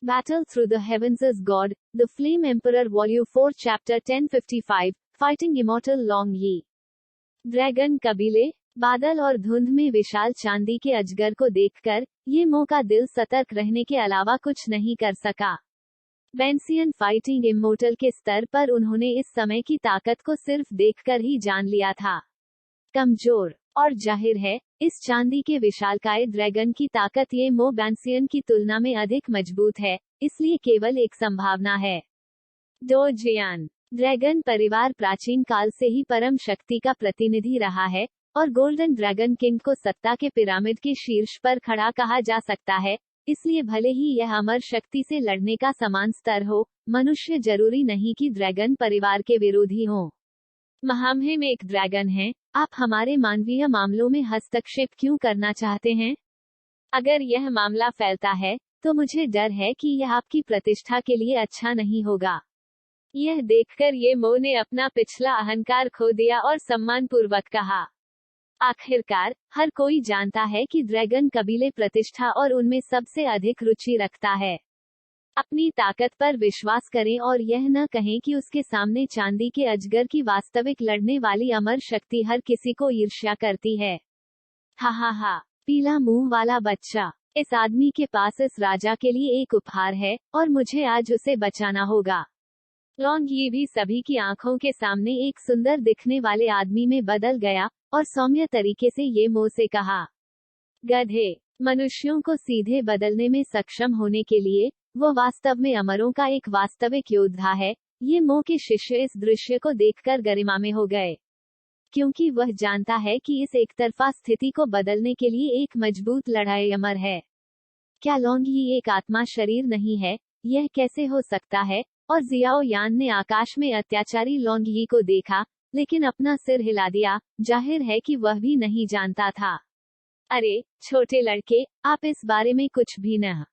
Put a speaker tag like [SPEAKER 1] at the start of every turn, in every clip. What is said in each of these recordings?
[SPEAKER 1] Battle Through the Heavens as God, The Flame Emperor Volume 4 Chapter 1055, Fighting Immortal Long Yi। Dragon कबीले। बादल और धुंध में विशाल चांदी के अजगर को देखकर ये मो का दिल सतर्क रहने के अलावा कुछ नहीं कर सका। बेंसियन फाइटिंग इमोर्टल के स्तर पर उन्होंने इस समय की ताकत को सिर्फ देखकर ही जान लिया था। कमजोर, और जाहिर है इस चांदी के विशालकाय ड्रैगन की ताकत ये मो बेंसियन की तुलना में अधिक मजबूत है, इसलिए केवल एक संभावना है। डो जियान। ड्रैगन परिवार प्राचीन काल से ही परम शक्ति का प्रतिनिधि रहा है और गोल्डन ड्रैगन किंग को सत्ता के पिरामिड के शीर्ष पर खड़ा कहा जा सकता है, इसलिए भले ही यह अमर शक्ति से लड़ने का समान स्तर हो, मनुष्य जरूरी नहीं कि ड्रैगन परिवार के विरोधी हों। महामहिम एक ड्रैगन है, आप हमारे मानवीय मामलों में हस्तक्षेप क्यों करना चाहते हैं? अगर यह मामला फैलता है तो मुझे डर है कि यह आपकी प्रतिष्ठा के लिए अच्छा नहीं होगा। यह देखकर ये मो ने अपना पिछला अहंकार खो दिया और सम्मानपूर्वक कहा। आखिरकार हर कोई जानता है कि ड्रैगन कबीले प्रतिष्ठा और उनमें सबसे अधिक रुचि रखता है। अपनी ताकत पर विश्वास करें और यह न कहें कि उसके सामने चांदी के अजगर की वास्तविक लड़ने वाली अमर शक्ति हर किसी को ईर्ष्या करती है। हा हा हा, पीला मुंह वाला बच्चा। इस आदमी के पास इस राजा के लिए एक उपहार है और मुझे आज उसे बचाना होगा। लॉन्ग ये भी सभी की आंखों के सामने एक सुंदर दिखने वाले आदमी में बदल गया और सौम्य तरीके से ये मो से कहा। गधे। मनुष्यों को सीधे बदलने में सक्षम होने के लिए वो वास्तव में अमरों का एक वास्तविक योद्धा है। ये मो के शिष्य इस दृश्य को देखकर गरिमा में हो गए, क्योंकि वह जानता है कि इस एकतरफा स्थिति को बदलने के लिए एक मजबूत लड़ाई अमर है। क्या लॉन्ग ये एक आत्मा शरीर नहीं है? यह कैसे हो सकता है? और जियाओ यान ने आकाश में अत्याचारी लॉन्ग यी को देखा, लेकिन अपना सिर हिला दिया। जाहिर है कि वह भी नहीं जानता था। अरे छोटे लड़के, आप इस बारे में कुछ भी न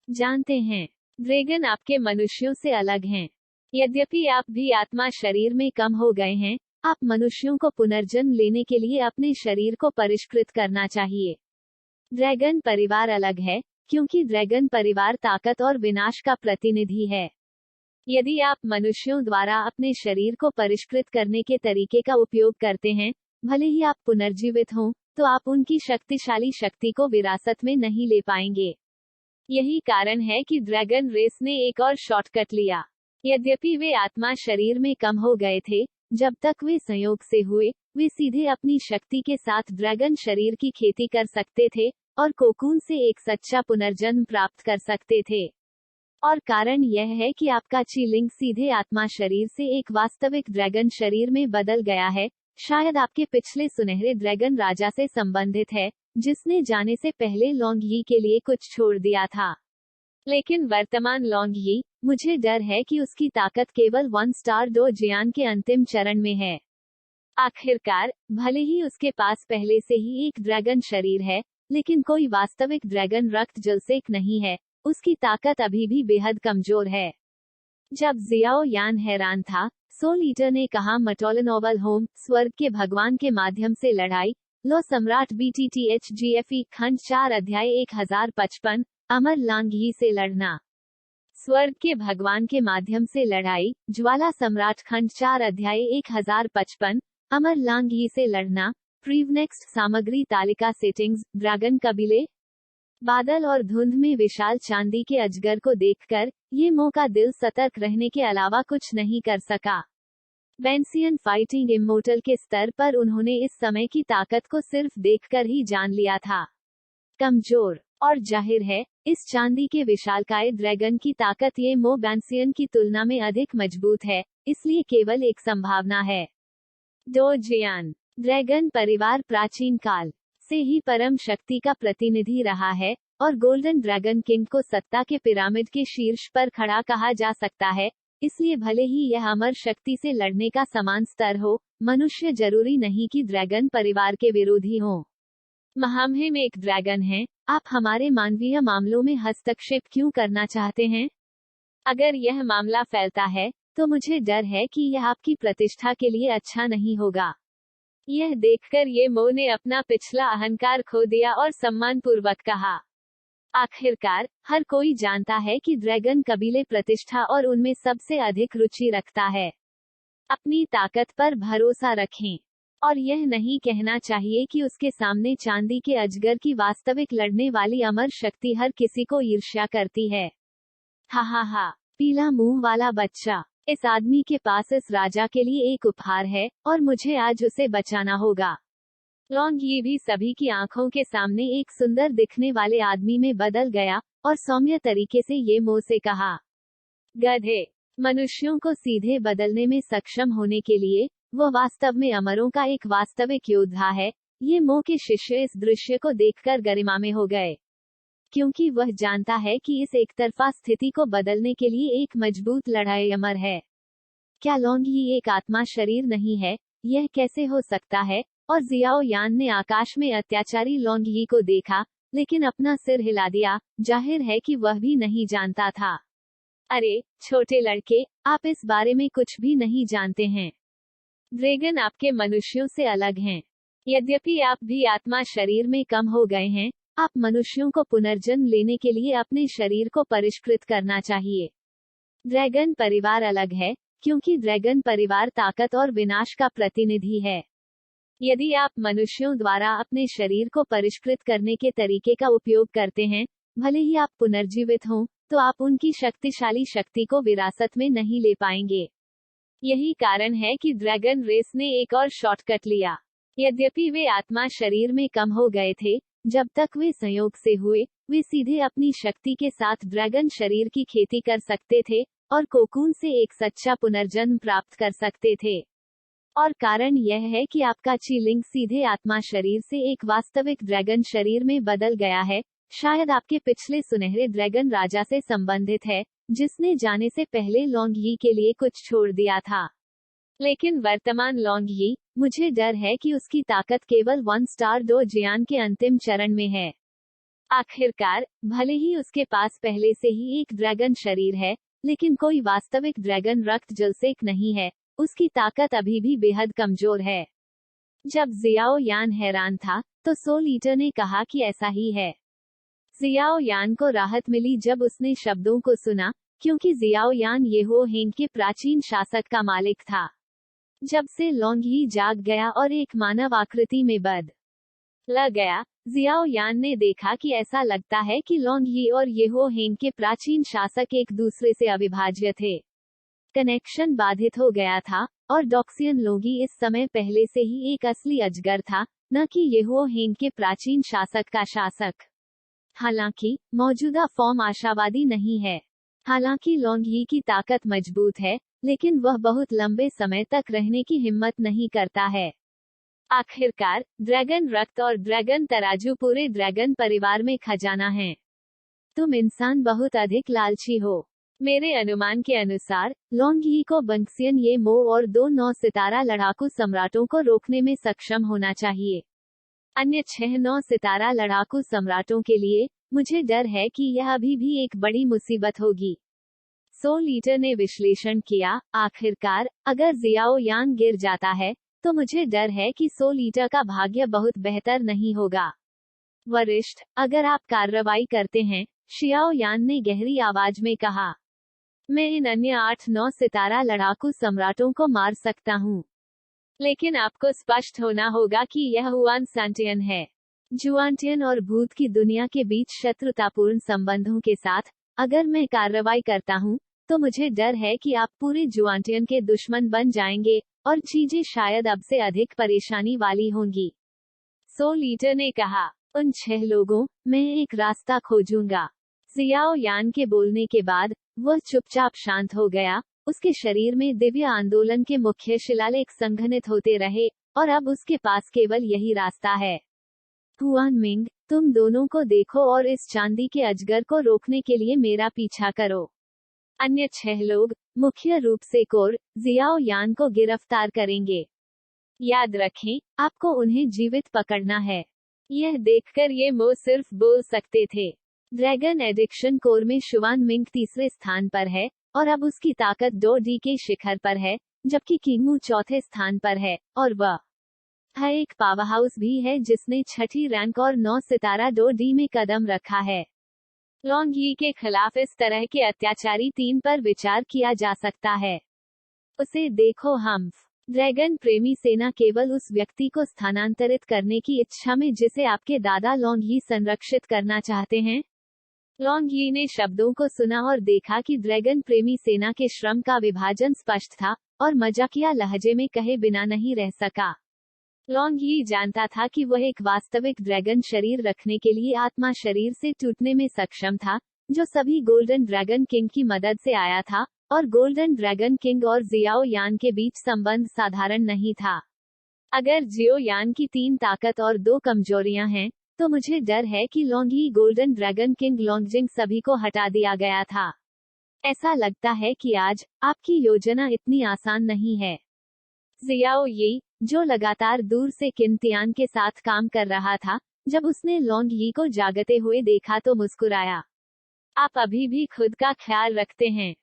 [SPEAKER 1] जानते हैं। ड्रैगन आपके मनुष्यों से अलग हैं। यद्यपि आप भी आत्मा शरीर में कम हो गए हैं, आप मनुष्यों को पुनर्जन्म लेने के लिए अपने शरीर को परिष्कृत करना चाहिए। ड्रैगन परिवार अलग है, क्योंकि ड्रैगन परिवार ताकत और विनाश का प्रतिनिधि है। यदि आप मनुष्यों द्वारा अपने शरीर को परिष्कृत करने के तरीके का उपयोग करते हैं, भले ही आप पुनर्जीवित हों, तो आप उनकी शक्तिशाली शक्ति को विरासत में नहीं ले पाएंगे। यही कारण है कि ड्रैगन रेस ने एक और शॉर्टकट लिया। यद्यपि वे आत्मा शरीर में कम हो गए थे, जब तक वे संयोग से हुए, वे सीधे अपनी शक्ति के साथ ड्रैगन शरीर की खेती कर सकते थे और कोकून से एक सच्चा पुनर्जन्म प्राप्त कर सकते थे। और कारण यह है कि आपका ची लिंग सीधे आत्मा शरीर से एक वास्तविक ड्रैगन शरीर में बदल गया है। शायद आपके पिछले सुनहरे ड्रैगन राजा से संबंधित है, जिसने जाने से पहले लॉन्ग यी के लिए कुछ छोड़ दिया था। लेकिन वर्तमान लॉन्ग यी, मुझे डर है कि उसकी ताकत केवल 1 स्टार डो जियान के अंतिम चरण में है। आखिरकार भले ही उसके पास पहले से ही एक ड्रैगन शरीर है, लेकिन कोई वास्तविक ड्रैगन रक्त जलसेक नहीं है। उसकी ताकत अभी भी बेहद कमजोर है। जब जियाओ यान हैरान था, सोल ईटर ने कहा, मटोलनोवल होम, स्वर्ग के भगवान के माध्यम से लड़ाई। लो सम्राट BTTHGFE खंड 4 अध्याय 1055, अमर लॉन्ग यी से लड़ना। स्वर्ग के भगवान के माध्यम से लड़ाई। ज्वाला सम्राट खंड 4 अध्याय 1055, अमर लॉन्ग यी से लड़ना। प्रीव नेक्स्ट सामग्री तालिका सेटिंग्स। ड्रैगन कबीले। बादल और धुंध में विशाल चांदी के अजगर को देखकर ये मो का दिल सतर्क रहने के अलावा कुछ नहीं कर सका। बेंसियन फाइटिंग इमोर्टल के स्तर पर उन्होंने इस समय की ताकत को सिर्फ देखकर ही जान लिया था। कमजोर, और जाहिर है इस चांदी के विशालकाय ड्रैगन की ताकत ये मो बेंसियन की तुलना में अधिक मजबूत है, इसलिए केवल एक संभावना है। डो जियान। ड्रैगन परिवार प्राचीन काल से ही परम शक्ति का प्रतिनिधि रहा है और गोल्डन ड्रैगन किंग को सत्ता के पिरामिड के शीर्ष पर खड़ा कहा जा सकता है, इसलिए भले ही यह अमर शक्ति से लड़ने का समान स्तर हो, मनुष्य जरूरी नहीं कि ड्रैगन परिवार के विरोधी हों। महामहिम एक ड्रैगन है, आप हमारे मानवीय मामलों में हस्तक्षेप क्यों करना चाहते हैं? अगर यह मामला फैलता है तो मुझे डर है कि यह आपकी प्रतिष्ठा के लिए अच्छा नहीं होगा। यह देखकर ये मो ने अपना पिछला अहंकार खो दिया और सम्मानपूर्वक कहा। आखिरकार हर कोई जानता है कि ड्रैगन कबीले प्रतिष्ठा और उनमें सबसे अधिक रुचि रखता है। अपनी ताकत पर भरोसा रखें और यह नहीं कहना चाहिए कि उसके सामने चांदी के अजगर की वास्तविक लड़ने वाली अमर शक्ति हर किसी को ईर्ष्या करती है। हा हा हा, पीला मुंह वाला बच्चा। इस आदमी के पास इस राजा के लिए एक उपहार है और मुझे आज उसे बचाना होगा। लॉन्ग ये भी सभी की आंखों के सामने एक सुंदर दिखने वाले आदमी में बदल गया और सौम्य तरीके से ये मो से कहा, गधे। मनुष्यों को सीधे बदलने में सक्षम होने के लिए वह वास्तव में अमरों का एक वास्तविक योद्धा है। ये मो के शिष्य इस दृश्य को देखकर गरिमा में हो गए, क्योंकि वह जानता है कि इस एकतरफा स्थिति को बदलने के लिए एक मजबूत लड़ाई अमर है। क्या लॉन्ग ही एक आत्मा शरीर नहीं है? यह कैसे हो सकता है? और जियाओ यान ने आकाश में अत्याचारी लॉन्ग ही को देखा, लेकिन अपना सिर हिला दिया। जाहिर है कि वह भी नहीं जानता था। अरे छोटे लड़के, आप इस बारे में कुछ भी नहीं जानते हैं। ड्रैगन आपके मनुष्यों से अलग हैं। यद्यपि आप भी आत्मा शरीर में कम हो गए हैं, आप मनुष्यों को पुनर्जन्म लेने के लिए अपने शरीर को परिष्कृत करना चाहिए। ड्रैगन परिवार अलग है, क्योंकि ड्रैगन परिवार ताकत और विनाश का प्रतिनिधि है। यदि आप मनुष्यों द्वारा अपने शरीर को परिष्कृत करने के तरीके का उपयोग करते हैं, भले ही आप पुनर्जीवित हों, तो आप उनकी शक्तिशाली शक्ति को विरासत में नहीं ले पाएंगे। यही कारण है कि ड्रैगन रेस ने एक और शॉर्टकट लिया। यद्यपि वे आत्मा शरीर में कम हो गए थे, जब तक वे संयोग से हुए, वे सीधे अपनी शक्ति के साथ ड्रैगन शरीर की खेती कर सकते थे और कोकून से एक सच्चा पुनर्जन्म प्राप्त कर सकते थे। और कारण यह है कि आपका ची लिंक सीधे आत्मा शरीर से एक वास्तविक ड्रैगन शरीर में बदल गया है। शायद आपके पिछले सुनहरे ड्रैगन राजा से संबंधित है, जिसने जाने से पहले लॉन्ग यी के लिए कुछ छोड़ दिया था। लेकिन वर्तमान लॉन्ग यी, मुझे डर है कि उसकी ताकत केवल 1 स्टार डो जियान के अंतिम चरण में है। आखिरकार, भले ही उसके पास पहले से ही एक ड्रैगन शरीर है, लेकिन कोई वास्तविक ड्रैगन रक्त जलसेक नहीं है। उसकी ताकत अभी भी बेहद कमजोर है। जब जियाओ यान हैरान था, तो सोल ईटर ने कहा कि ऐसा ही है। जियाओ यान को राहत मिली जब उसने शब्दों को सुना, क्योंकि जियाओ यान येहो हेंग के प्राचीन शासक का मालिक था। जब से लॉन्ग ही जाग गया और एक मानव आकृति में बदल गया, जियाओ यान ने देखा कि ऐसा लगता है कि लॉन्ग ही और येहो हेंग के प्राचीन शासक एक दूसरे से अविभाज्य थे। कनेक्शन बाधित हो गया था, और डॉक्सियन लोगी इस समय पहले से ही एक असली अजगर था, न कि येहो हेंग के प्राचीन शासक का शासक। हालांकि मौजूदा फॉर्म आशावादी नहीं है। हालांकि लॉन्ग ही की ताकत मजबूत है, लेकिन वह बहुत लंबे समय तक रहने की हिम्मत नहीं करता है। आखिरकार, ड्रैगन रक्त और ड्रैगन तराजू पूरे ड्रैगन परिवार में खजाना है। तुम इंसान बहुत अधिक लालची हो। मेरे अनुमान के अनुसार, लॉन्ग ही को बंक्सियन ये मो और 2 9 सितारा लड़ाकू सम्राटों को रोकने में सक्षम होना चाहिए। अन्य 6 9 सितारा लड़ाकू सम्राटों के लिए, मुझे डर है कि यह अभी भी एक बड़ी मुसीबत होगी। सोल ईटर ने विश्लेषण किया, आखिरकार, अगर जियाओ यान गिर जाता है, तो मुझे डर है कि सोल ईटर का भाग्य बहुत बेहतर नहीं होगा। वरिष्ठ, अगर आप कार्रवाई करते हैं, शियाओ यान ने गहरी आवाज में कहा, मैं इन अन्य 8 9 सितारा लड़ाकू सम्राटों को मार सकता हूँ। लेकिन आपको स्पष्ट होना होगा कि यह हुआन सांटियन है। जुआनटियन और भूत की दुनिया के बीच शत्रुतापूर्ण संबंधों के साथ, अगर मैं कार्रवाई करता हूँ, तो मुझे डर है कि आप पूरे जुआनटियन के दुश्मन बन जाएंगे, और चीजें शायद अब से अधिक परेशानी वाली होंगी। सोल ईटर ने कहा, उन 6 लोगों, मैं एक रास्ता खोजूंगा। जियाओ यान के बोलने के बाद, वह चुपचाप शांत हो गया। उसके शरीर में दिव्य आंदोलन के मुख्य शिलालेख संघनित होते रहे, और अब उसके पास केवल यही रास्ता है। हुआन मिंग, तुम दोनों को देखो और इस चांदी के अजगर को रोकने के लिए मेरा पीछा करो। अन्य 6 लोग, मुख्य रूप से कोर, जियाओ यान को गिरफ्तार करेंगे। याद रखें, आपको उन्हें जीवित पकड़ना है। यह देखकर ये मो सिर्फ बोल सकते थे। ड्रैगन एडिक्शन कोर में शुआन मिंग तीसरे स्थान पर है, और अब उसकी ताकत 2D के शिखर पर है, जबकि किंगमू चौथे स्थान पर है, और वह एक पावरहाउस भी है जिसने 6ठी रैंक और 9 सितारा 2D में कदम रखा है। लॉन्ग यी के खिलाफ इस तरह के अत्याचारी 3 पर विचार किया जा सकता है। उसे देखो हम्फ। ड्रैगन प्रेमी सेना केवल उस व्यक्ति को स्थानांतरित करने की इच्छा में जिसे आपके दादा लॉन्ग यी संरक्षित करना चाहते हैं। लॉन्ग यी ने शब्दों को सुना और देखा कि ड्रैगन प्रेमी सेना के श्रम का विभाजन स्पष्ट था और मजाकिया लहजे में कहे बिना नहीं रह सका। लॉन्ग यी जानता था कि वह एक वास्तविक ड्रैगन शरीर रखने के लिए आत्मा शरीर से टूटने में सक्षम था, जो सभी गोल्डन ड्रैगन किंग की मदद से आया था, और गोल्डन ड्रैगन किंग और जियाओ यान के बीच संबंध साधारण नहीं था। अगर जियो यान की 3 ताकत और 2 कमजोरियां हैं, तो मुझे डर है कि लॉन्ग यी गोल्डन ड्रैगन किंग लॉन्गजिंग सभी को हटा दिया गया था। ऐसा लगता है कि आज आपकी योजना इतनी आसान नहीं है। जियाओ यी, जो लगातार दूर से किंतियान के साथ काम कर रहा था, जब उसने लॉन्ग यी को जागते हुए देखा तो मुस्कुराया। आप अभी भी खुद का ख्याल रखते हैं।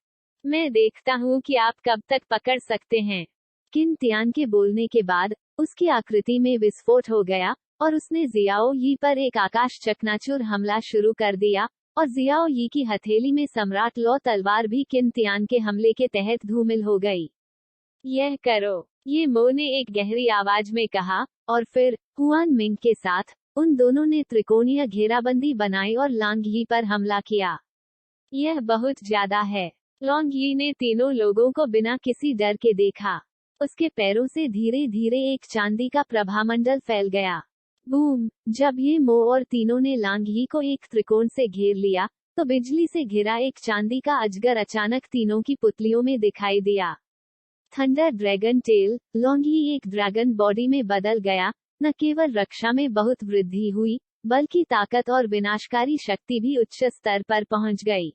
[SPEAKER 1] मैं देखता हूँ कि आप कब तक पकड़ सकते हैं। किंतियान के बोलने के बाद उसकी आकृति में विस्फोट हो गया और उसने जियाओ यी पर एक आकाश चकनाचूर हमला शुरू कर दिया, और जियाओ यी की हथेली में सम्राट लॉ तलवार भी किंतियान के हमले के तहत धूमिल हो गई। यह करो, ये मो ने एक गहरी आवाज में कहा, और फिर हुआन मिंग के साथ उन दोनों ने त्रिकोणीय घेराबंदी बनाई और लॉन्ग यी पर हमला किया। यह बहुत ज्यादा है। लॉन्ग यी ने तीनों लोगों को बिना किसी डर के देखा। उसके पैरों से धीरे धीरे एक चांदी का प्रभामंडल फैल गया। बूम! जब ये मो और तीनों ने लॉन्ग यी को एक त्रिकोण से घेर लिया, तो बिजली से घिरा एक चांदी का अजगर अचानक तीनों की पुतलियों में दिखाई दिया। Thunder dragon tell. लॉन्ग यी एक ड्रैगन बॉडी में बदल गया। न केवल रक्षा में बहुत वृद्धि हुई, बल्कि ताकत और विनाशकारी शक्ति भी उच्च स्तर पर पहुंच गई।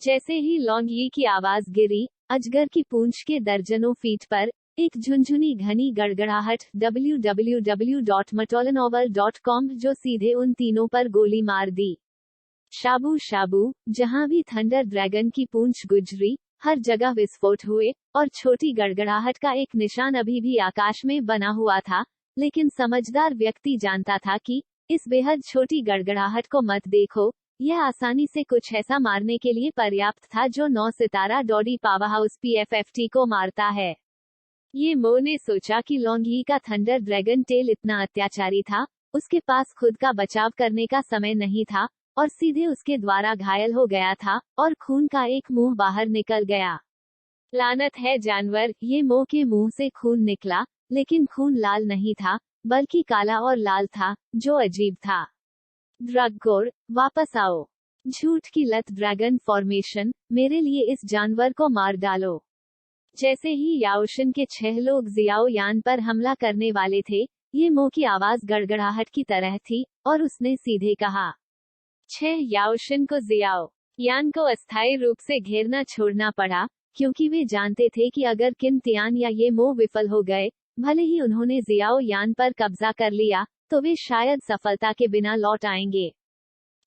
[SPEAKER 1] जैसे ही लॉन्ग यी की आवाज गिरी, अजगर की पूंछ के दर्जनों फीट पर एक झुनझुनी घनी गड़गड़ाहट www.matolanovel.com जो सीधे उन तीनों पर गोली मार दी। शाबू शाबू। जहां भी थंडर ड्रैगन की पूंछ गुजरी, हर जगह विस्फोट हुए, और छोटी गड़गड़ाहट का एक निशान अभी भी आकाश में बना हुआ था, लेकिन समझदार व्यक्ति जानता था कि इस बेहद छोटी गड़गड़ाहट को मत देखो। यह आसानी से कुछ ऐसा मारने के लिए पर्याप्त था जो 9 सितारा डॉडी पावरहाउस PFFT को मारता है। ये मो ने सोचा कि लॉन्ग यी का थंडर ड्रैगन टेल इतना अत्याचारी था, उसके पास खुद का बचाव करने का समय नहीं था, और सीधे उसके द्वारा घायल हो गया था, और खून का एक मुंह बाहर निकल गया। लानत है जानवर। ये मो के मुंह से खून निकला, लेकिन खून लाल नहीं था, बल्कि काला और लाल था, जो अजीब था। ड्रगगोर, वापस आओ। झूठ की लत ड्रैगन फॉर्मेशन, मेरे लिए इस जानवर को मार डालो। जैसे ही याओशिन के 6 लोग जियाओ यान पर हमला करने वाले थे, ये मो की आवाज गड़गड़ाहट की तरह थी, और उसने सीधे कहा। 6 याओशिन को जियाओ यान को अस्थायी रूप से घेरना छोड़ना पड़ा, क्योंकि वे जानते थे कि अगर किंतियान या ये मो विफल हो गए, भले ही उन्होंने जियाओ यान पर कब्जा कर लिया, तो वे शायद सफलता के बिना लौट आएंगे।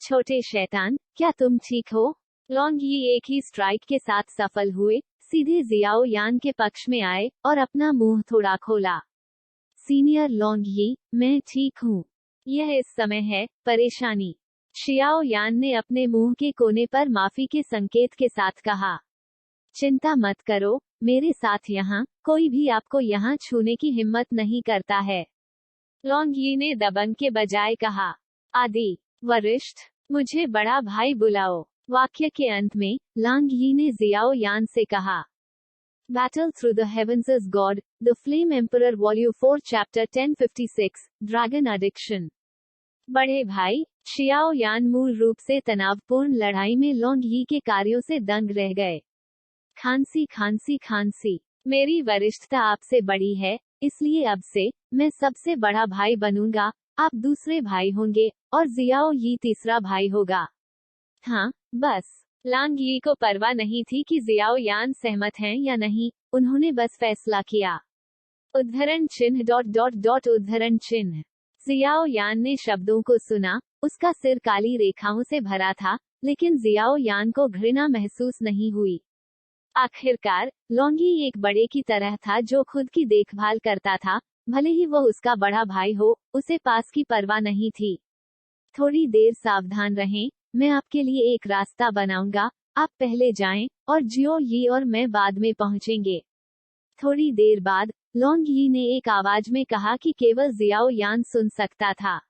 [SPEAKER 1] छोटे शैतान, क्या तुम ठीक हो? लॉन्ग यी एक ही स्ट्राइक के साथ सफल हुए, सीधे जियाओ यान के पक्ष में आए, और अपना मुंह थोड़ा खोला। सीनियर लॉन्ग यी, मैं ठीक हूँ। यह इस समय है, परेशानी। शियाओ यान ने अपने मुंह के कोने पर माफी के संकेत के साथ कहा। चिंता मत करो, मेरे साथ यहाँ कोई भी आपको यहाँ छूने की हिम्मत नहीं करता है। लॉन्ग यी ने दबंग के बजाय कहा। आदि वरिष्ठ, मुझे बड़ा भाई बुलाओ। वाक्य के अंत में लॉन्ग यी ने जियाओ यान से कहा। Battle through the heavens is god, the flame emperor volume 4 chapter 1056, dragon addiction. बड़े भाई, शियाओ यान मूल रूप से तनावपूर्ण लड़ाई में लॉन्ग यी के कार्यों से दंग रह गए। खांसी खांसी खांसी। मेरी वरिष्ठता आपसे बड़ी है, इसलिए अब से मैं सबसे बड़ा भाई बनूंगा, आप दूसरे भाई होंगे, और जियाओ यी तीसरा भाई होगा। हाँ, बस। लॉन्ग यी को परवाह नहीं थी कि जियाओ यान सहमत हैं या नहीं, उन्होंने बस फैसला किया। उद्धरण चिन्ह ... उद्धरण चिन्ह। जियाओ यान ने शब्दों को सुना, उसका सिर काली रेखाओं से भरा था, लेकिन जियाओ यान को घृणा महसूस नहीं हुई। आखिरकार, लॉन्ग यी एक बड़े की तरह था जो खुद की देखभाल करता था, भले ही वह उसका बड़ा भाई हो, उसे पास की परवाह नहीं थी। थोड़ी देर सावधान रहें, मैं आपके लिए एक रास्ता बनाऊंगा, आप पहले जाएं, और जियो यी और मैं बाद में पहुंचेंगे। थोड़ी देर बाद लॉन्ग यी ने एक आवाज में कहा कि केवल जियाओ यान सुन सकता था।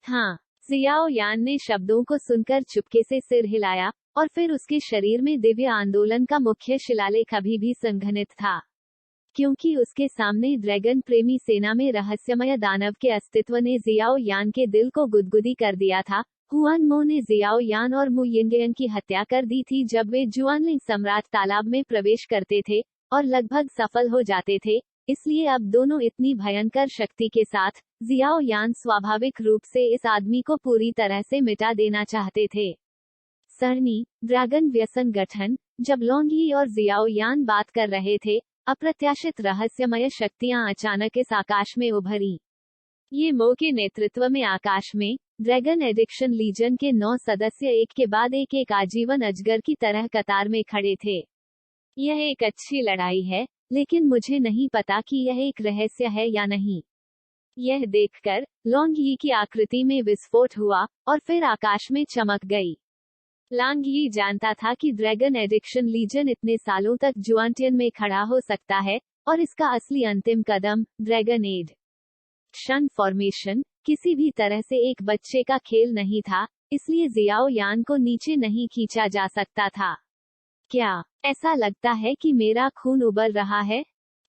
[SPEAKER 1] हाँ। जियाओ यान ने शब्दों को सुनकर चुपके से सिर हिलाया, और फिर उसके शरीर में दिव्य आंदोलन का मुख्य शिलालेख अभी भी संघनित था। क्योंकि उसके सामने ड्रैगन प्रेमी सेना में रहस्यमय दानव के अस्तित्व ने जियाओ यान के दिल को गुदगुदी कर दिया था। हुआन मो ने जियाओ यान और मु यिंगयन की हत्या कर दी थी जब वे जुआनलिंग सम्राट तालाब में प्रवेश करते थे, और लगभग सफल हो जाते थे। इसलिए अब दोनों इतनी भयंकर शक्ति के साथ, जियाओ यान स्वाभाविक रूप से इस आदमी को पूरी तरह से मिटा देना चाहते थे। सरनी, ड्रैगन व्यसन गठन। जब लॉन्ग यी और जियाओ यान बात कर रहे थे, अप्रत्याशित रहस्यमय शक्तियां अचानक इस आकाश में उभरी। ये मो के नेतृत्व में आकाश में ड्रैगन एडिक्शन लीजन के 9 सदस्य एक के बाद एक आजीवन अजगर की तरह कतार में खड़े थे। यह एक अच्छी लड़ाई है, लेकिन मुझे नहीं पता कि यह एक रहस्य है या नहीं। यह देखकर लॉन्ग यी की आकृति में विस्फोट हुआ, और फिर आकाश में चमक गई। लॉन्ग यी जानता था कि ड्रैगन एडिक्शन लीजन इतने सालों तक जुआनटियन में खड़ा हो सकता है, और इसका असली अंतिम कदम ड्रैगन एड शन फॉर्मेशन किसी भी तरह से एक बच्चे का खेल नहीं था, इसलिए जियाओ यान को नीचे नहीं खींचा जा सकता था। क्या ऐसा लगता है कि मेरा खून उबल रहा है?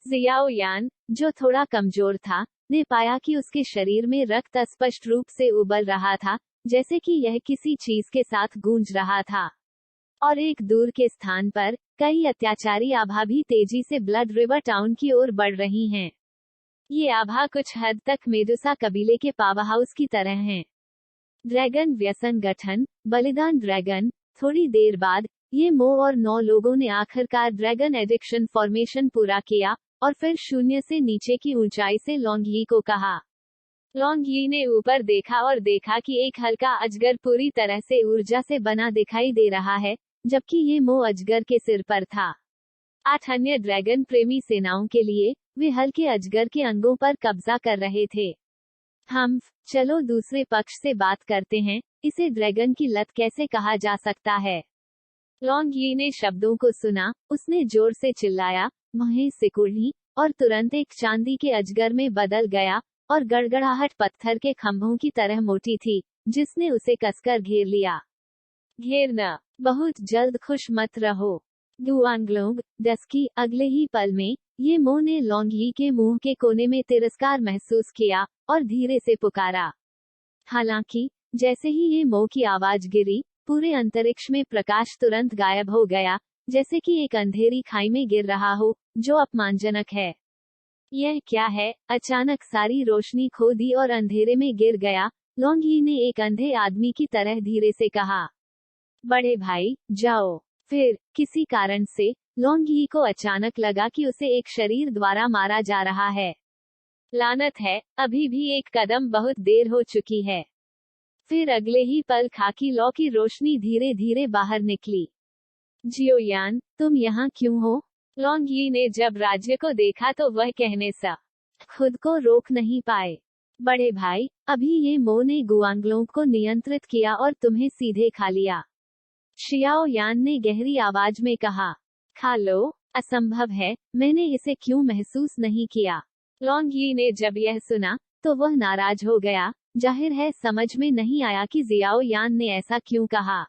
[SPEAKER 1] जियाओ यान, जो थोड़ा कमजोर था, ने पाया कि उसके शरीर में रक्त स्पष्ट रूप से उबल रहा था, जैसे कि यह किसी चीज के साथ गूंज रहा था। और एक दूर के स्थान पर कई अत्याचारी आभा भी तेजी से ब्लड रिवर टाउन की ओर बढ़ रही हैं। ये आभा कुछ हद तक मेडुसा कबीले के पावर हाउस की तरह हैं। ड्रैगन व्यसन गठन, बलिदान ड्रैगन। थोड़ी देर बाद ये मो और 9 लोगों ने आखिरकार ड्रैगन एडिक्शन फॉर्मेशन पूरा किया, और फिर शून्य से नीचे की ऊंचाई से लॉन्ग यी को कहा। लॉन्ग यी ने ऊपर देखा और देखा कि एक हल्का अजगर पूरी तरह से ऊर्जा से बना दिखाई दे रहा है, जबकि ये मो अजगर के सिर पर था। 8 अन्य ड्रैगन प्रेमी सेनाओं के लिए वे हल्के अजगर के अंगों पर कब्जा कर रहे थे। चलो दूसरे पक्ष से बात करते हैं, इसे ड्रैगन की लत कैसे कहा जा सकता है? लॉन्ग यी ने शब्दों को सुना, उसने जोर से चिल्लाया, महेश सिकुड़ी, और तुरंत एक चांदी के अजगर में बदल गया, और गड़गड़ाहट पत्थर के खंभों की तरह मोटी थी, जिसने उसे कसकर घेर लिया। घेरना, बहुत जल्द खुश मत रहो। गुआंगलोंग, डस्की। अगले ही पल में ये मो ने लॉन्ग यी के मुंह के कोने में तिरस्कार महसूस किया, और धीरे से पुकारा। हालांकि जैसे ही ये मो की आवाज गिरी, पूरे अंतरिक्ष में प्रकाश तुरंत गायब हो गया, जैसे कि एक अंधेरी खाई में गिर रहा हो, जो अपमानजनक है। यह क्या है? अचानक सारी रोशनी खो दी और अंधेरे में गिर गया। लॉन्ग यी ने एक अंधे आदमी की तरह धीरे से कहा, बड़े भाई, जाओ। फिर किसी कारण से लॉन्ग यी को अचानक लगा कि उसे एक शरीर द्वारा मारा जा रहा है। लानत है, अभी भी एक कदम बहुत देर हो चुकी है। फिर अगले ही पल खाकी लौ की रोशनी धीरे धीरे बाहर निकली। जियोयान, तुम यहाँ क्यों हो? लॉन्ग यी ने जब राज्य को देखा तो वह कहने सा खुद को रोक नहीं पाए। बड़े भाई, अभी ये मो ने गुआंगलोंग को नियंत्रित किया और तुम्हें सीधे खा लिया। शियाओ यान ने गहरी आवाज में कहा, खा लो? असंभव है, मैंने इसे क्यों महसूस नहीं किया? लॉन्ग यी ने जब यह सुना, तो वह नाराज हो गया। जाहिर है समझ में नहीं आया कि जियाओ यान ने ऐसा क्यों कहा।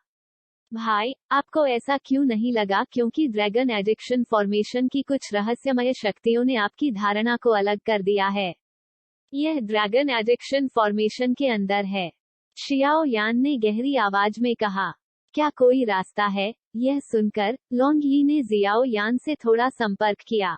[SPEAKER 1] भाई, आपको ऐसा क्यों नहीं लगा क्योंकि ड्रैगन एडिक्शन फॉर्मेशन की कुछ रहस्यमय शक्तियों ने आपकी धारणा को अलग कर दिया है। यह ड्रैगन एडिक्शन फॉर्मेशन के अंदर है। शियाओ यान ने गहरी आवाज में कहा, क्या कोई रास्ता है? यह सुनकर लॉन्ग यी ने जियाओ यान से थोड़ा संपर्क किया।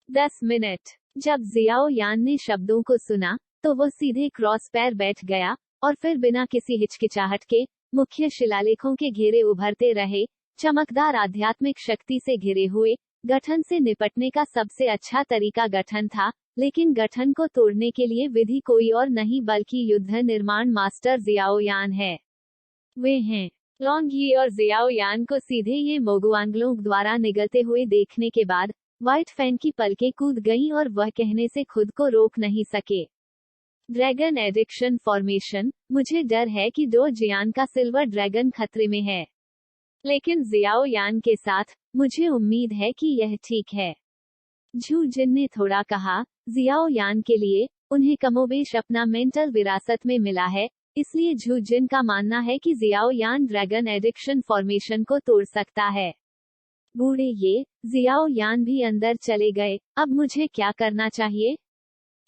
[SPEAKER 1] 10 मिनट। जब जियाओ यान ने शब्दों को सुना, तो वो सीधे क्रॉस पैर बैठ गया, और फिर बिना किसी हिचकिचाहट के मुख्य शिलालेखों के घेरे उभरते रहे। चमकदार आध्यात्मिक शक्ति से घिरे हुए गठन से निपटने का सबसे अच्छा तरीका गठन था, लेकिन गठन को तोड़ने के लिए विधि कोई और नहीं बल्कि युद्ध निर्माण मास्टर जियाओ यान है। वे हैं। लॉन्ग यी और जियाओ यान को सीधे ये मोगुआंगलोंग द्वारा निगलते हुए देखने के बाद व्हाइट फैन की पलकें कूद गईं और वह कहने से खुद को रोक नहीं सके, ड्रैगन एडिक्शन फॉर्मेशन, मुझे डर है कि डो जियान का सिल्वर ड्रैगन खतरे में है। लेकिन जियाओ यान के साथ, मुझे उम्मीद है कि यह ठीक है। झू जिन ने थोड़ा कहा, जियाओ यान के लिए, उन्हें कमोबेश अपना मेंटल विरासत में मिला है, इसलिए झू जिन का मानना है कि जियाओ यान ड्रैगन एडिक्शन फॉर्मेशन को तोड़ सकता है। बूढ़े ये, जियाओ यान भी अंदर चले गए, अब मुझे क्या करना चाहिए?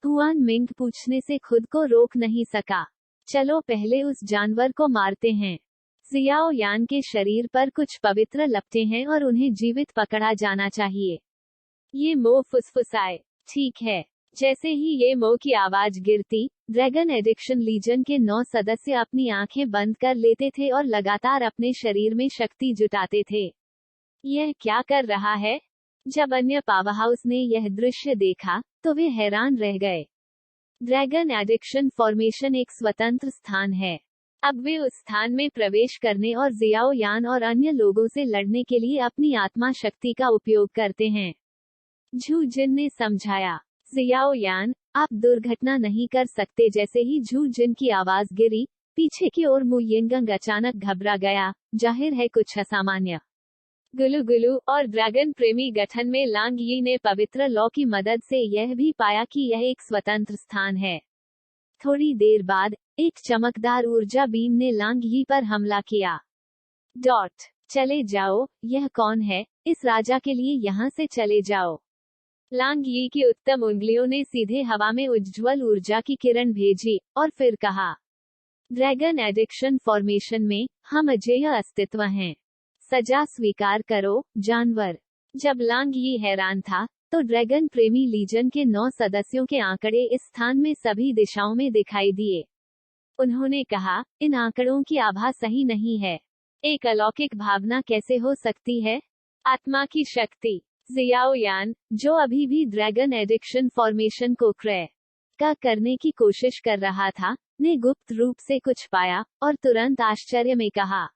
[SPEAKER 1] हुआन मिंग पूछने से खुद को रोक नहीं सका। चलो पहले उस जानवर को मारते हैं। जियाओ यान के शरीर पर कुछ पवित्र लपटें हैं और उन्हें जीवित पकड़ा जाना चाहिए। ये मो फुसफुसाए। ठीक है। जैसे ही ये मो की आवाज गिरती, ड्रैगन एडिक्शन लीजन के 9 सदस्य अपनी आंखें बंद कर लेते थे और लगातार अपने शरीर में शक्ति जुटाते थे। यह क्या कर रहा है? जब अन्य पावरहाउस ने यह दृश्य देखा, तो वे हैरान रह गए। ड्रैगन एडिक्शन फॉर्मेशन एक स्वतंत्र स्थान है। अब वे उस स्थान में प्रवेश करने और जियाओ यान और अन्य लोगों से लड़ने के लिए अपनी आत्मा शक्ति का उपयोग करते हैं। झू जिन ने समझाया, जियाओ यान, आप दुर्घटना नहीं कर सकते। जैसे ही झू जिन की आवाज गिरी, पीछे की ओर मु यिनगंग अचानक घबरा गया, जाहिर है कुछ असामान्य। गुलू गुलू और ड्रैगन प्रेमी गठन में लांग यी ने पवित्र लॉ की मदद से यह भी पाया कि यह एक स्वतंत्र स्थान है। थोड़ी देर बाद, एक चमकदार ऊर्जा बीम ने लांग यी पर हमला किया। चले जाओ, यह कौन है? इस राजा के लिए यहाँ से चले जाओ। लांग यी की उत्तम उंगलियों ने सीधे हवा में उज्ज्वल ऊर्जा की किरण भेजी, और फिर कहा, ड्रैगन एडिक्शन फॉर्मेशन में, हम अजेय अस्तित्व हैं। सजा स्वीकार करो, जानवर। जब लांग यी हैरान था, तो ड्रैगन प्रेमी लीजन के 9 सदस्यों के आंकड़े इस स्थान में सभी दिशाओं में दिखाई दिए। उन्होंने कहा, इन आंकड़ों की आभा सही नहीं है। एक अलौकिक भावना कैसे हो सकती है? आत्मा की शक्ति। जियाओ यान, जो अभी भी ड्रैगन एडिक्शन फॉर्मेशन को क्रय का करने की कोशिश कर रहा था, ने गुप्त रूप से कुछ पाया, और तुरंत आश्चर्य में कहा,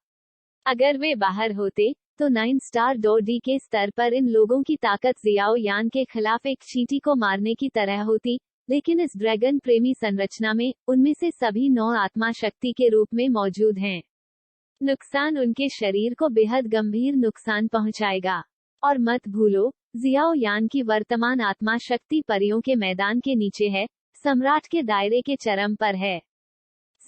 [SPEAKER 1] अगर वे बाहर होते, तो 9 स्टार डोडी के स्तर पर इन लोगों की ताकत जियाओ यान के खिलाफ एक चींटी को मारने की तरह होती, लेकिन इस ड्रैगन प्रेमी संरचना में, उनमें से सभी 9 आत्मा शक्ति के रूप में मौजूद हैं। नुकसान उनके शरीर को बेहद गंभीर नुकसान पहुंचाएगा। और मत भूलो, जियाओ यान की वर्तमान आत्मा शक्ति परियों के मैदान के नीचे है, सम्राट के दायरे के चरम पर है।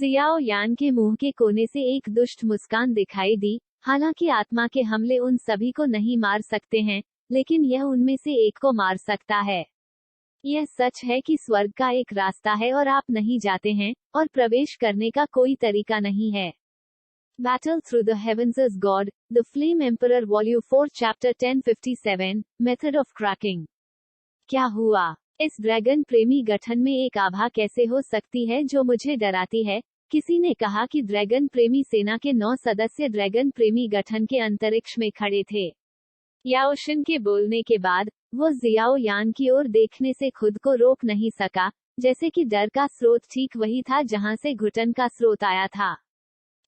[SPEAKER 1] जियाओ यान के मुंह के कोने से एक दुष्ट मुस्कान दिखाई दी, हालांकि आत्मा के हमले उन सभी को नहीं मार सकते हैं, लेकिन यह उनमें से एक को मार सकता है। यह सच है कि स्वर्ग का एक रास्ता है और आप नहीं जाते हैं, और प्रवेश करने का कोई तरीका नहीं है। Battle Through the Heavens as God, The Flame Emperor Volume 4 Chapter 1057, Method of Cracking। क्या हुआ? इस ड्रैगन प्रेमी गठन में एक आभा कैसे हो सकती है जो मुझे डराती है? किसी ने कहा कि ड्रैगन प्रेमी सेना के 9 सदस्य ड्रैगन प्रेमी गठन के अंतरिक्ष में खड़े थे। याओशिन के बोलने के बाद, वो जियाओ यान की ओर देखने से खुद को रोक नहीं सका, जैसे कि डर का स्रोत ठीक वही था जहां से घुटन का स्रोत आया था।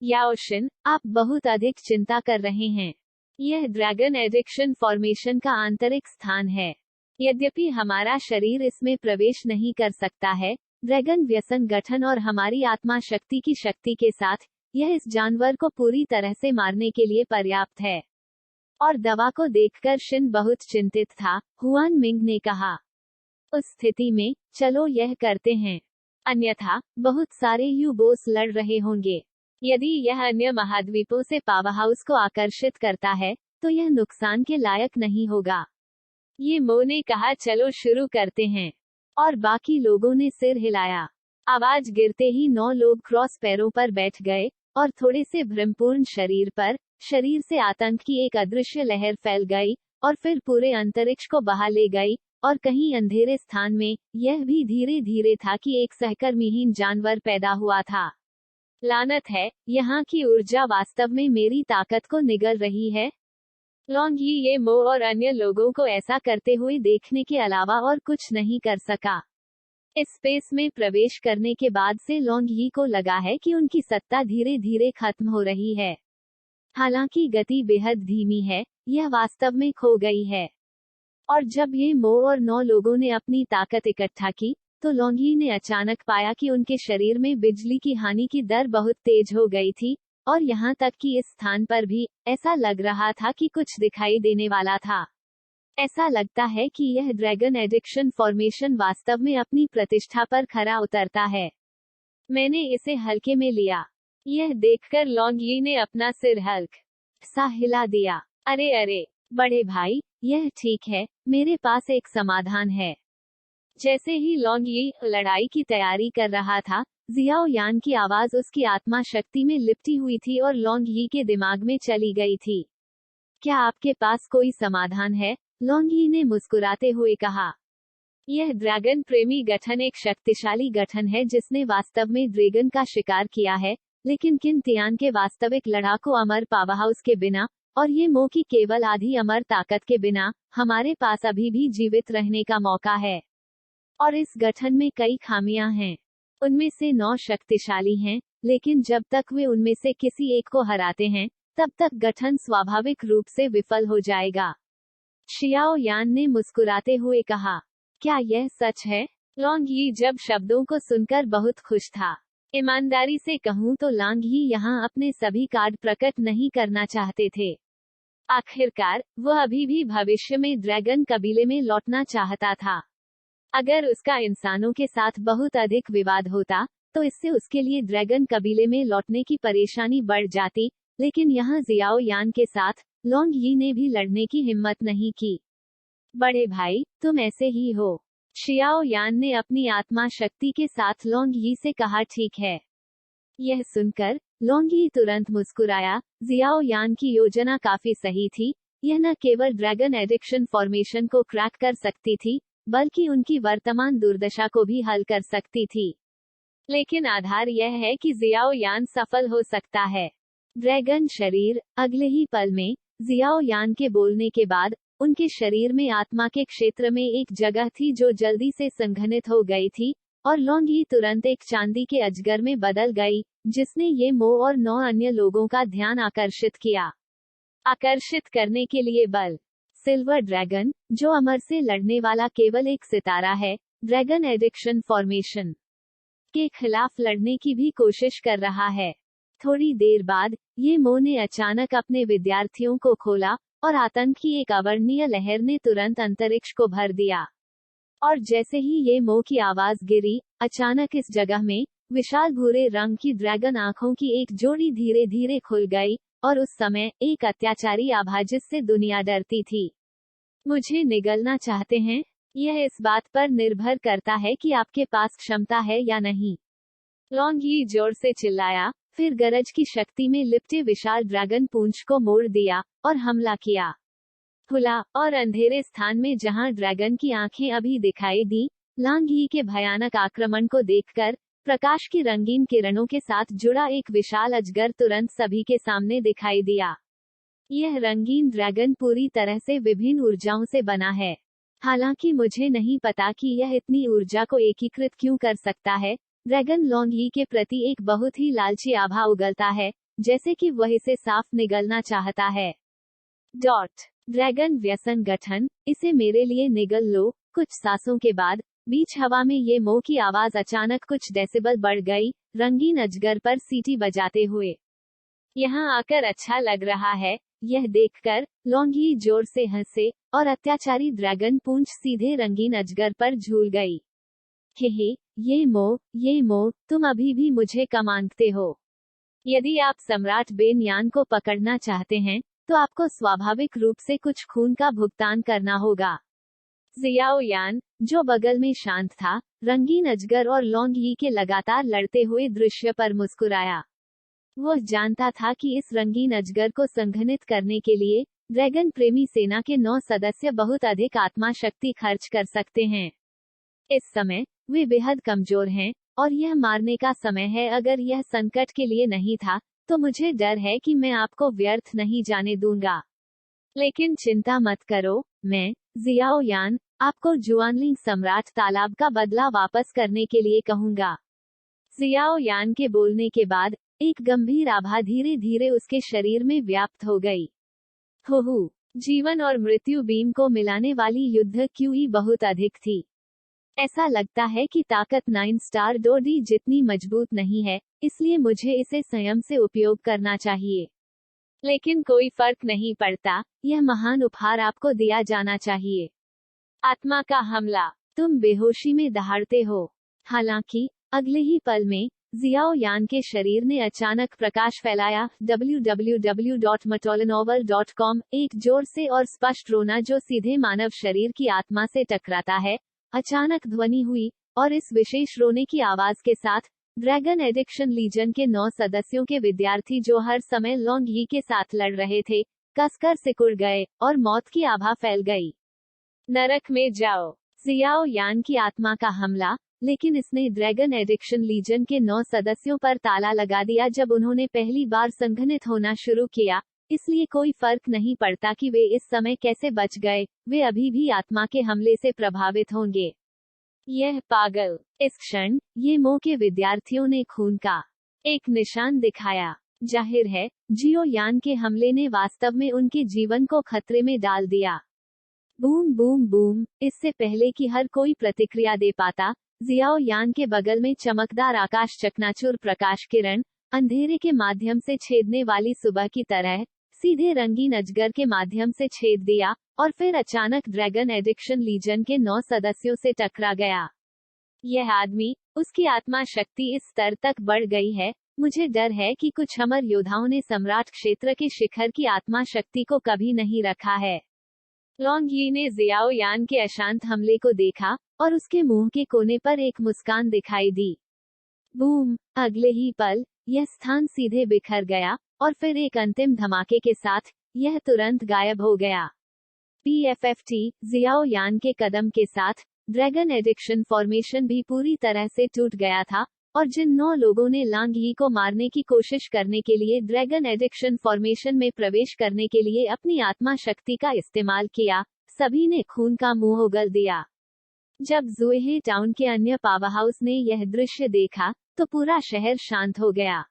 [SPEAKER 1] याओशिन, आप बहुत अधिक चिंता कर रहे हैं। यह ड्रैगन एडिक्शन फॉर्मेशन का आंतरिक स्थान है। यद्यपि हमारा शरीर इसमें प्रवेश नहीं कर सकता है, ड्रैगन व्यसन गठन और हमारी आत्मा शक्ति की शक्ति के साथ, यह इस जानवर को पूरी तरह से मारने के लिए पर्याप्त है। और दवा को देखकर शिन बहुत चिंतित था, हुआन मिंग ने कहा। उस स्थिति में, चलो यह करते हैं। अन्यथा, बहुत सारे यू-बोस लड़ रहे होंगे। यदि यह अन्य महाद्वीपों से पावरहाउस को आकर्षित करता है, तो यह नुकसान के लायक नहीं होगा। ये मो ने कहा, चलो शुरू करते हैं। और बाकी लोगों ने सिर हिलाया। आवाज गिरते ही 9 लोग क्रॉस पैरों पर बैठ गए, और थोड़े से भ्रमपूर्ण शरीर से आतंक की एक अदृश्य लहर फैल गई, और फिर पूरे अंतरिक्ष को बहा ले गई, और कहीं अंधेरे स्थान में, यह भी धीरे धीरे था कि एक सहकर्मीहीन जानवर पैदा हुआ था। लानत है, यहाँ की ऊर्जा वास्तव में मेरी ताकत को निगल रही है। लॉन्ग यी ये मो और अन्य लोगों को ऐसा करते हुए देखने के अलावा और कुछ नहीं कर सका। इस स्पेस में प्रवेश करने के बाद से लॉन्ग यी को लगा है कि उनकी सत्ता धीरे धीरे खत्म हो रही है। हालांकि गति बेहद धीमी है, यह वास्तव में खो गई है। और जब ये मो और 9 लोगों ने अपनी ताकत इकट्ठा की, तो लॉन्गी ने अचानक पाया कि उनके शरीर में बिजली की हानि की दर बहुत तेज हो गई थी, और यहाँ तक कि इस स्थान पर भी ऐसा लग रहा था कि कुछ दिखाई देने वाला था। ऐसा लगता है कि यह ड्रैगन एडिक्शन फॉर्मेशन वास्तव में अपनी प्रतिष्ठा पर खरा उतरता है। मैंने इसे हल्के में लिया। यह देखकर लॉन्गी ने अपना सिर हल्क सा हिला दिया। अरे अरे बड़े भाई, यह ठीक है, मेरे पास एक समाधान है। जैसे ही लॉन्गी लड़ाई की तैयारी कर रहा था, जियाओ यान की आवाज उसकी आत्मा शक्ति में लिपटी हुई थी और लॉन्गी के दिमाग में चली गई थी। क्या आपके पास कोई समाधान है? लॉन्गी ने मुस्कुराते हुए कहा। यह ड्रैगन प्रेमी गठन एक शक्तिशाली गठन है जिसने वास्तव में ड्रैगन का शिकार किया है, लेकिन किन तियान के वास्तविक लड़ाकू अमर पावरहाउस के बिना, और ये मो की केवल आधी अमर ताकत के बिना, हमारे पास अभी भी जीवित रहने का मौका है। और इस गठन में कई खामियां हैं। उनमें से 9 शक्तिशाली हैं, लेकिन जब तक वे उनमें से किसी एक को हराते हैं, तब तक गठन स्वाभाविक रूप से विफल हो जाएगा। शियाओ यान ने मुस्कुराते हुए कहा। क्या यह सच है? लॉन्गी जब शब्दों को सुनकर बहुत खुश था। ईमानदारी से कहूँ तो लॉन्गी यहाँ अपने सभी कार्ड प्रकट नहीं करना चाहते थे। आखिरकार वह अभी भी भविष्य में ड्रैगन कबीले में लौटना चाहता था। अगर उसका इंसानों के साथ बहुत अधिक विवाद होता, तो इससे उसके लिए ड्रैगन कबीले में लौटने की परेशानी बढ़ जाती, लेकिन यहाँ जियाओ यान के साथ लॉन्गी ने भी लड़ने की हिम्मत नहीं की। बड़े भाई, तुम ऐसे ही हो। शियाओ यान ने अपनी आत्मा शक्ति के साथ लॉन्गी से कहा। ठीक है। यह सुनकर लॉन्गी तुरंत मुस्कुराया। जियाओ यान की योजना काफी सही थी। यह न केवल ड्रैगन एडिक्शन फॉर्मेशन को क्रैक कर सकती थी, बल्कि उनकी वर्तमान दुर्दशा को भी हल कर सकती थी। लेकिन आधार यह है कि जियाओ यान सफल हो सकता है। ड्रैगन शरीर। अगले ही पल में जियाओ यान के बोलने के बाद उनके शरीर में आत्मा के क्षेत्र में एक जगह थी जो जल्दी से संघनित हो गई थी, और लॉन्गी तुरंत एक चांदी के अजगर में बदल गई, जिसने ये मो और 9 अन्य लोगों का ध्यान आकर्षित किया। आकर्षित करने के लिए बल। सिल्वर ड्रैगन, जो अमर से लड़ने वाला केवल एक सितारा है, ड्रैगन एडिक्शन फॉर्मेशन के खिलाफ लड़ने की भी कोशिश कर रहा है। थोड़ी देर बाद ये मो ने अचानक अपने विद्यार्थियों को खोला, और आतंक की एक अवर्णनीय लहर ने तुरंत अंतरिक्ष को भर दिया। और जैसे ही ये मो की आवाज गिरी, अचानक इस जगह में विशाल भूरे रंग की ड्रैगन आंखों की एक जोड़ी धीरे धीरे खुल गई, और उस समय एक अत्याचारी आभा जिससे दुनिया डरती थी। मुझे निगलना चाहते हैं? यह इस बात पर निर्भर करता है कि आपके पास क्षमता है या नहीं। लॉन्गी जोर से चिल्लाया, फिर गरज की शक्ति में लिपटे विशाल ड्रैगन पूंछ को मोड़ दिया और हमला किया। खुला और अंधेरे स्थान में जहां ड्रैगन की आंखें अभी दिखाई दी, लॉन्गी के भयानक आक्रमण को देखकर प्रकाश की रंगीन किरणों के साथ जुड़ा एक विशाल अजगर तुरंत सभी के सामने दिखाई दिया। यह रंगीन ड्रैगन पूरी तरह से विभिन्न ऊर्जाओं से बना है। हालांकि मुझे नहीं पता कि यह इतनी ऊर्जा को एकीकृत क्यों कर सकता है। ड्रैगन लॉन्गी के प्रति एक बहुत ही लालची आभा उगलता है, जैसे कि वह इसे साफ निगलना चाहता है। ड्रैगन व्यसन गठन, इसे मेरे लिए निगल लो। कुछ सांसों के बाद बीच हवा में ये मो की आवाज अचानक कुछ डेसिबल बढ़ गई, रंगीन अजगर पर सीटी बजाते हुए। यहाँ आकर अच्छा लग रहा है। यह देखकर लॉन्गी जोर से हंसे, और अत्याचारी ड्रैगन पूंछ सीधे रंगीन अजगर पर झूल गई। हे ये मो, तुम अभी भी मुझे कम आंकते हो। यदि आप सम्राट बेन यान को पकड़ना चाहते हैं, तो आपको स्वाभाविक रूप से कुछ खून का भुगतान करना होगा। जियाओ यान, जो बगल में शांत था, रंगीन अजगर और लॉन्गी के लगातार लड़ते हुए दृश्य पर मुस्कुराया। वह जानता था कि इस रंगीन अजगर को संघनित करने के लिए ड्रैगन प्रेमी सेना के 9 सदस्य बहुत अधिक आत्मा शक्ति खर्च कर सकते हैं। इस समय वे बेहद कमजोर हैं, और यह मारने का समय है। अगर यह संकट के लिए नहीं था, तो मुझे डर है कि मैं आपको व्यर्थ नहीं जाने दूंगा। लेकिन चिंता मत करो, मैं, जियाओ यान, आपको जुआनलिंग सम्राट तालाब का बदला वापस करने के लिए कहूंगा। जियाओ यान के बोलने के बाद एक गंभीर आभा धीरे धीरे उसके शरीर में व्याप्त हो गई। जीवन और मृत्यु बीम को मिलाने वाली युद्ध क्यूई बहुत अधिक थी। ऐसा लगता है कि ताकत 9 स्टार डोडी जितनी मजबूत नहीं है, इसलिए मुझे इसे संयम से उपयोग करना चाहिए। लेकिन कोई फर्क नहीं पड़ता, यह महान उपहार आपको दिया जाना चाहिए। आत्मा का हमला। तुम बेहोशी में दहाड़ते हो। हालांकि अगले ही पल में जियाओ यान के शरीर ने अचानक प्रकाश फैलाया। www.matolinovel.com। एक जोर से और स्पष्ट रोना जो सीधे मानव शरीर की आत्मा से टकराता है, अचानक ध्वनि हुई, और इस विशेष रोने की आवाज के साथ ड्रैगन एडिक्शन लीजन के 9 सदस्यों के विद्यार्थी जो हर समय लॉन्ग यी के साथ लड़ रहे थे, कसकर सिकुड़ गए, और मौत की आभा फैल गई। नरक में जाओ। जियाओ यान की आत्मा का हमला। लेकिन इसने ड्रैगन एडिक्शन लीजन के 9 सदस्यों पर ताला लगा दिया जब उन्होंने पहली बार संघनित होना शुरू किया, इसलिए कोई फर्क नहीं पड़ता कि वे इस समय कैसे बच गए, वे अभी भी आत्मा के हमले से प्रभावित होंगे। यह पागल। इस क्षण ये मो के विद्यार्थियों ने खून का एक निशान दिखाया। जाहिर है, जियो यान के हमले ने वास्तव में उनके जीवन को खतरे में डाल दिया। Boom boom boom. इससे पहले कि हर कोई प्रतिक्रिया दे पाता, जियाओ यान के बगल में चमकदार आकाश चकनाचूर प्रकाश किरण, अंधेरे के माध्यम से छेदने वाली सुबह की तरह, सीधे रंगीन अजगर के माध्यम से छेद दिया, और फिर अचानक ड्रैगन एडिक्शन लीजन के 9 सदस्यों से टकरा गया। यह आदमी, उसकी आत्मा शक्ति इस स्तर तक बढ़ गई है, मुझे डर है कि कुछ अमर योद्धाओं ने सम्राट क्षेत्र के शिखर की आत्मा शक्ति को कभी नहीं रखा है। लॉन्ग यी ने जियाओ यान के अशांत हमले को देखा, और उसके मुंह के कोने पर एक मुस्कान दिखाई दी। बूम। अगले ही पल यह स्थान सीधे बिखर गया, और फिर एक अंतिम धमाके के साथ यह तुरंत गायब हो गया। PFFT। जियाओ यान के कदम के साथ ड्रैगन एडिक्शन फॉर्मेशन भी पूरी तरह से टूट गया था, और जिन 9 लोगों ने लांग यी को मारने की कोशिश करने के लिए ड्रैगन एडिक्शन फॉर्मेशन में प्रवेश करने के लिए अपनी आत्मा शक्ति का इस्तेमाल किया, सभी ने खून का मुंह उगल दिया। जब ज़ुएहे टाउन के अन्य पावरहाउस ने यह दृश्य देखा, तो पूरा शहर शांत हो गया।